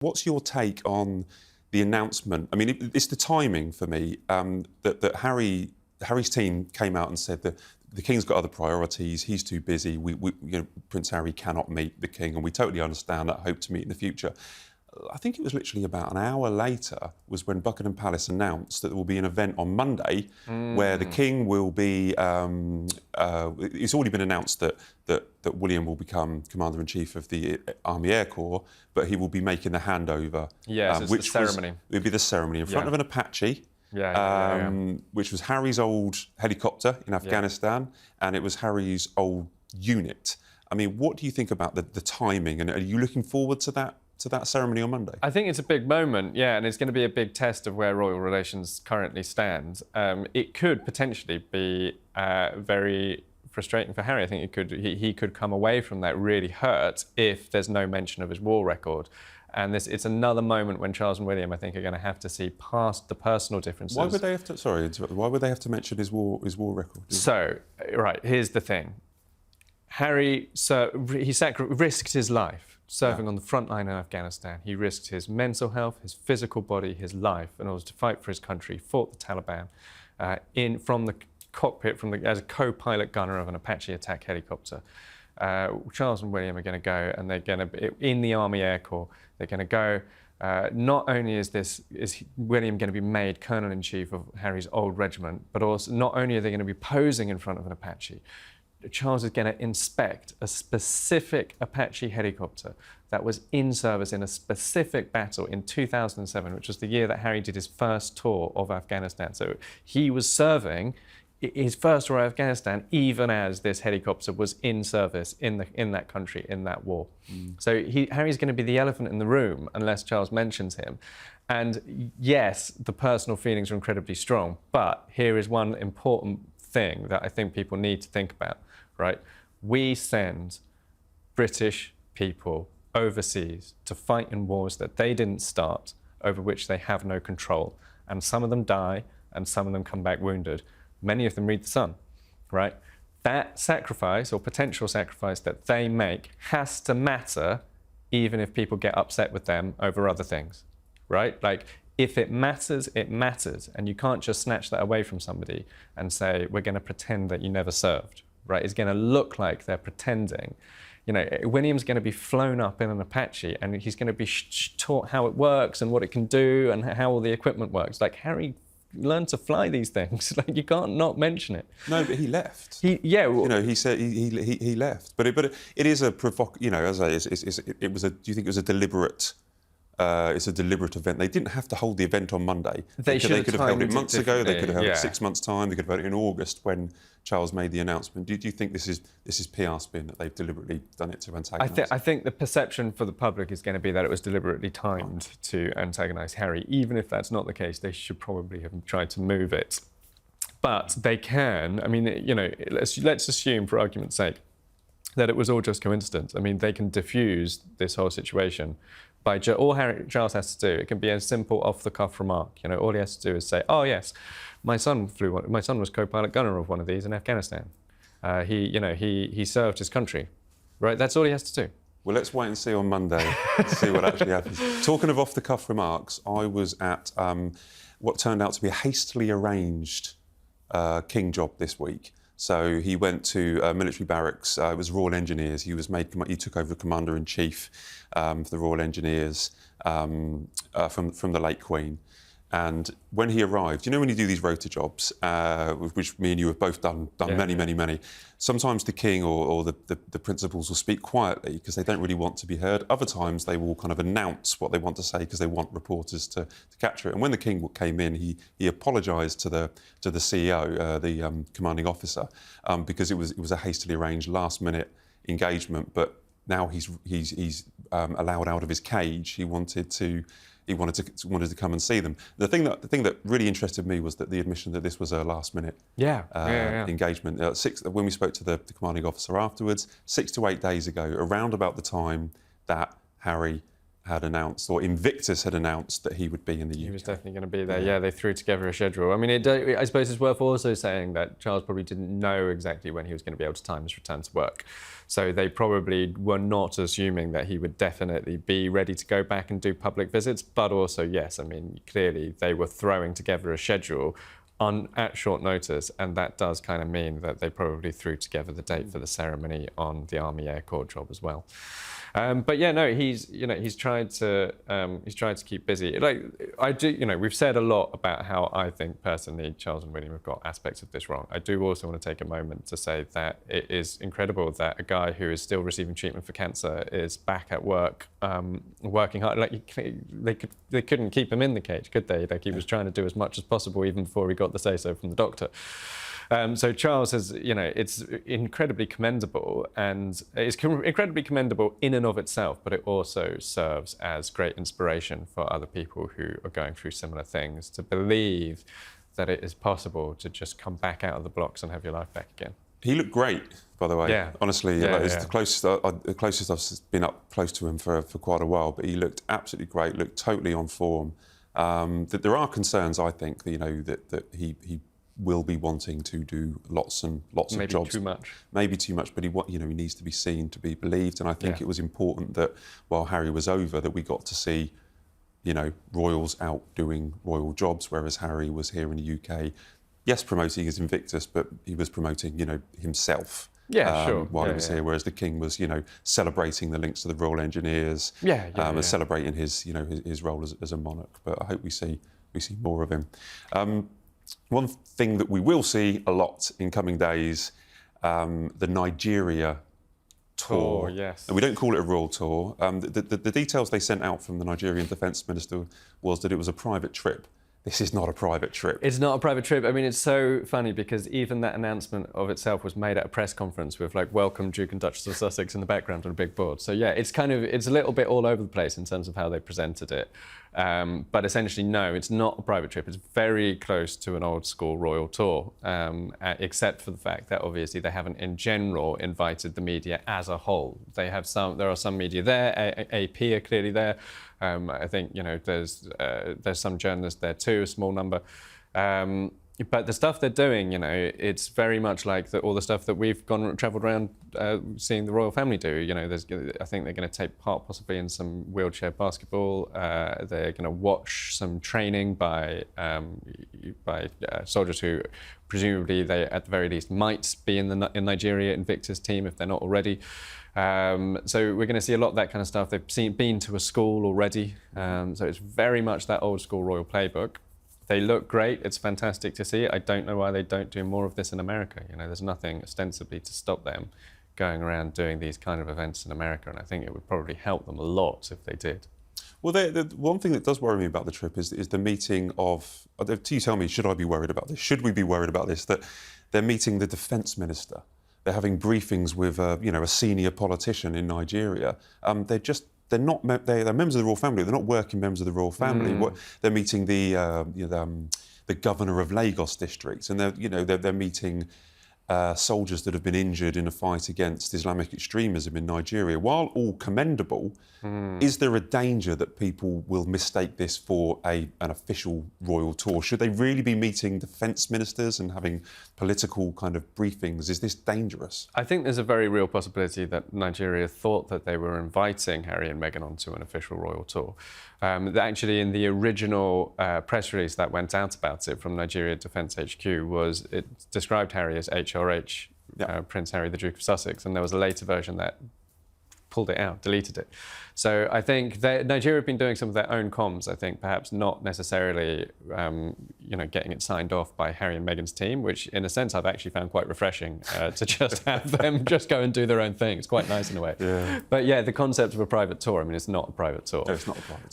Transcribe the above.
What's your take on the announcement? I mean, it's the timing for me that Harry's team came out and said that the King's got other priorities. He's too busy. Prince Harry cannot meet the King, and we totally understand that. Hope to meet in the future. I think it was literally about an hour later was when Buckingham Palace announced that there will be an event on Monday where the King will be... it's already been announced that William will become Commander-in-Chief of the Army Air Corps, but he will be making the handover. Yes, it's the ceremony. It would be the ceremony in front of an Apache, which was Harry's old helicopter in Afghanistan, and it was Harry's old unit. I mean, what do you think about the timing, and are you looking forward to that ceremony on Monday? I think it's a big moment, and it's going to be a big test of where royal relations currently stand. It could potentially be very frustrating for Harry. I think he could come away from that really hurt if there's no mention of his war record. And it's another moment when Charles and William, I think, are going to have to see past the personal differences. Why would they have to? Sorry, why would they have to mention his war record? So, right, here's the thing. Harry, he risked his life serving on the front line in Afghanistan. He risked his mental health, his physical body, his life in order to fight for his country. Fought the Taliban from the cockpit, as a co-pilot gunner of an Apache attack helicopter. Charles and William are going to go, and they're going to be in the Army Air Corps. They're going to go. Not only is William going to be made Colonel-in-Chief of Harry's old regiment, but also not only are they going to be posing in front of an Apache, Charles is going to inspect a specific Apache helicopter that was in service in a specific battle in 2007, which was the year that Harry did his first tour of Afghanistan. So he was serving his first tour of Afghanistan even as this helicopter was in service in that country, in that war. So Harry's going to be the elephant in the room unless Charles mentions him. And yes, the personal feelings are incredibly strong, but here is one important thing that I think people need to think about, right? We send British people overseas to fight in wars that they didn't start, over which they have no control. And some of them die, and some of them come back wounded. Many of them read the Sun, right? That sacrifice, or potential sacrifice, that they make has to matter, even if people get upset with them over other things, right? Like, if it matters, and you can't just snatch that away from somebody and say, we're going to pretend that you never served, right? It's going to look like they're pretending. You know, William's going to be flown up in an Apache, and he's going to be taught how it works and what it can do and how all the equipment works. Like, Harry learned to fly these things. Like, you can't not mention it. No, but he left. Well, he said he left. But it is a as I say, it was a. Do you think it was a deliberate? It's a deliberate event. They didn't have to hold the event on Monday. They could have held it months ago. They could have held it 6 months' time. They could have held it in August when Charles made the announcement. Do you think this is PR spin, that they've deliberately done it to antagonise? I think the perception for the public is going to be that it was deliberately timed to antagonise Harry. Even if that's not the case, they should probably have tried to move it. But they can. I mean, you know, let's assume, for argument's sake, that it was all just coincidence. I mean, they can diffuse this whole situation by all Charles has to do. It can be a simple off-the-cuff remark. You know, all he has to do is say, "Oh yes, my son was co-pilot gunner of one of these in Afghanistan. He served his country." Right? That's all he has to do. Well, let's wait and see on Monday to see what actually happens. Talking of off-the-cuff remarks, I was at what turned out to be a hastily arranged King job this week. So he went to military barracks. It was Royal Engineers. He took over Commander-in-Chief for the Royal Engineers from the late Queen. And when he arrived, you know when you do these rota jobs, which me and you have both done many, sometimes the King or the principals will speak quietly because they don't really want to be heard. Other times they will kind of announce what they want to say because they want reporters to capture it. And when the King came in, he apologised to the CEO, the commanding officer, because it was a hastily arranged last-minute engagement. But now he's allowed out of his cage. He wanted to come and see them. The thing that really interested me was that the admission that this was a last-minute engagement. When we spoke to the commanding officer afterwards, 6 to 8 days ago, around about the time that Harry had announced, or Invictus had announced, that he would be in the UK. He was definitely going to be there. Yeah, they threw together a schedule. I mean, I suppose it's worth also saying that Charles probably didn't know exactly when he was going to be able to time his return to work. So they probably were not assuming that he would definitely be ready to go back and do public visits. But also, yes, I mean, clearly they were throwing together a schedule at short notice, and that does kind of mean that they probably threw together the date for the ceremony on the Army Air Corps job as well. But yeah, no, he's tried to keep busy. Like I do, we've said a lot about how I think personally Charles and William have got aspects of this wrong. I do also want to take a moment to say that it is incredible that a guy who is still receiving treatment for cancer is back at work, working hard. Like they couldn't keep him in the cage, could they? Like he was trying to do as much as possible even before he got the say-so from the doctor. So Charles has, it's incredibly commendable, and it's incredibly commendable in and of itself, but it also serves as great inspiration for other people who are going through similar things to believe that it is possible to just come back out of the blocks and have your life back again. He looked great, by the way. Yeah. Honestly, it's the closest I've been up close to him for quite a while, but he looked absolutely great, looked totally on form. That there are concerns, I think, that he will be wanting to do lots of jobs. Maybe too much, but he needs to be seen, to be believed. And I think it was important that while Harry was over, that we got to see, royals out doing royal jobs, whereas Harry was here in the UK. Yes, promoting his Invictus, but he was promoting, himself. Yeah, sure. While he was here, whereas the King was, celebrating the links to the Royal Engineers, and celebrating his, his role as a monarch. But I hope we see more of him. One thing that we will see a lot in coming days, the Nigeria tour. Oh, yes. And we don't call it a royal tour. The details they sent out from the Nigerian Defence Minister was that it was a private trip. This is not a private trip. It's not a private trip. I mean, it's so funny because even that announcement of itself was made at a press conference with welcome Duke and Duchess of Sussex in the background on a big board. So yeah, it's a little bit all over the place in terms of how they presented it. But essentially, no, it's not a private trip. It's very close to an old school royal tour, except for the fact that obviously they haven't in general invited the media as a whole. There are some media there, AP are clearly there. I think, there's some journalists there too, a small number. But the stuff they're doing, it's very much like all the stuff that we've travelled around seeing the royal family do. I think they're going to take part possibly in some wheelchair basketball. They're going to watch some training by soldiers who presumably they, at the very least, might be in Nigeria Invictus team if they're not already. So we're going to see a lot of that kind of stuff. They've been to a school already, so it's very much that old school royal playbook. They look great. It's fantastic to see it. I don't know why they don't do more of this in America. There's nothing ostensibly to stop them going around doing these kind of events in America, and I think it would probably help them a lot if they did. Well, the one thing that does worry me about the trip is the meeting of... You tell me, should I be worried about this? Should we be worried about this? That they're meeting the defence minister. They're having briefings with a senior politician in Nigeria. They're members of the royal family. They're not working members of the royal family. They're meeting the governor of Lagos district, and they're meeting soldiers that have been injured in a fight against Islamic extremism in Nigeria. While all commendable, is there a danger that people will mistake this for an official royal tour? Should they really be meeting defence ministers and having political kind of briefings? Is this dangerous? I think there's a very real possibility that Nigeria thought that they were inviting Harry and Meghan onto an official royal tour. Actually, in the original press release that went out about it from Nigeria Defence HQ, it described Harry as HRH, Prince Harry, the Duke of Sussex, and there was a later version that pulled it out, deleted it. So I think Nigeria have been doing some of their own comms, I think, perhaps not necessarily, getting it signed off by Harry and Meghan's team, which in a sense I've actually found quite refreshing to just have them just go and do their own thing. It's quite nice in a way. Yeah. But yeah, the concept of a private tour, I mean, it's not a private tour. No, it's not a private tour.